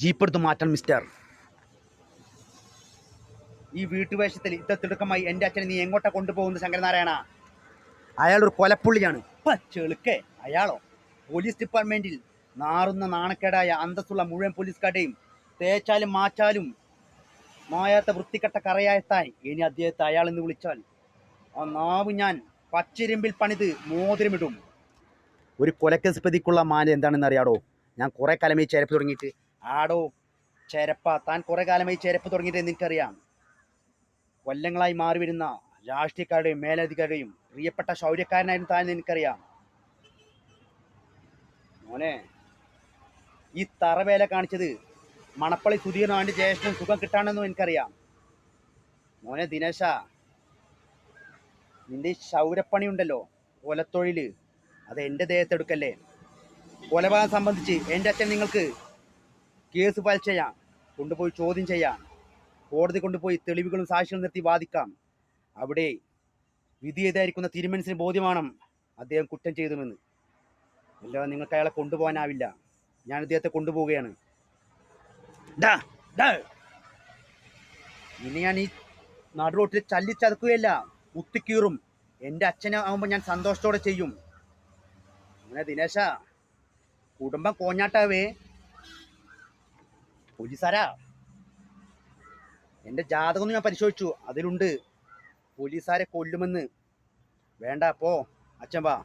Jeep എടുത്ത് മാറ്റണം mister. ഈ വീട്ടുവേഷത്തിൽ ഇത്ര തിടുക്കമായി എൻ്റെ അച്ഛനെ നീ എങ്ങോട്ടാ കൊണ്ടുപോകുന്നത് ശങ്കരനാരായണ? അയാളൊരു കൊലപ്പുള്ളിയാണ്. ചെളുക്കെ അയാളോ? പോലീസ് ഡിപ്പാർട്ട്മെന്റിൽ നാറുന്ന നാണക്കേടായ അന്തസ്സുള്ള മുഴുവൻ പോലീസുകാരുടെയും തേച്ചാലും മാച്ചാലും മായാത്ത വൃത്തികെട്ട കറയായത്തായി ഇനി അദ്ദേഹത്തെ അയാൾ എന്ന് വിളിച്ചാൽ ആ നാവ് ഞാൻ പച്ചിരുമ്പിൽ പണിത് മോതിരമിടും. ഒരു കൊലക്കേസ് പ്രതിക്കുള്ള മാല എന്താണെന്ന് അറിയാടോ? ഞാൻ കുറെ കാലമായി ചെരപ്പ് തുടങ്ങിയിട്ട്. ആടോ ചെരപ്പ, താൻ കുറെ കാലമായി ചെരപ്പ് തുടങ്ങിയിട്ട് എനിക്കറിയാം. കൊല്ലങ്ങളായി മാറി വരുന്ന രാഷ്ട്രീയക്കാരുടെയും മേലധികാരിയുടെയും പ്രിയപ്പെട്ട ശൗര്യക്കാരനായിരുന്നു താൻ എനിക്കറിയാം. മോനെ, ഈ തറവേല കാണിച്ചത് മണപ്പള്ളി സുധീറിന് അവൻ്റെ ജ്യേഷ്ഠനും സുഖം കിട്ടാണെന്നും എനിക്കറിയാം. മോനെ ദിനേശ, നിന്റെ ഈ ശൗര്യപ്പണി ഉണ്ടല്ലോ, കൊലത്തൊഴിൽ, അത് എൻ്റെ ദേഹത്തെടുക്കല്ലേ. കൊലപാതകം സംബന്ധിച്ച് എൻ്റെ അച്ഛൻ നിങ്ങൾക്ക് കേസ് ഫയൽ ചെയ്യാം, കൊണ്ടുപോയി ചോദ്യം ചെയ്യാം, കോടതി കൊണ്ടുപോയി തെളിവുകളും സാക്ഷികളും നിർത്തി വാദിക്കാം. അവിടെ വിധി എഴുതായിരിക്കുന്ന തിരുമനസിന് ബോധ്യമാണ് അദ്ദേഹം കുറ്റം ചെയ്തുമെന്ന്. അല്ലാതെ നിങ്ങൾക്ക് അയാളെ കൊണ്ടുപോകാനാവില്ല. ഞാൻ അദ്ദേഹത്തെ കൊണ്ടുപോവുകയാണ്. ഇനി ഞാൻ ഈ നടുറോട്ടിൽ ചല്ലിച്ചതക്കുകയല്ല, കുത്തിക്കീറും. എൻ്റെ അച്ഛനെ ആകുമ്പോൾ ഞാൻ സന്തോഷത്തോടെ ചെയ്യും. അങ്ങനെ ദിനേശ, കുടുംബം കോഞ്ഞാട്ടാവേ. പോലീസാരാ, എൻ്റെ ജാതകം ഞാൻ പരിശോധിച്ചു, അതിലുണ്ട് പോലീസുകാരെ കൊല്ലുമെന്ന്. വേണ്ട, പോ അച്ഛൻ വാ.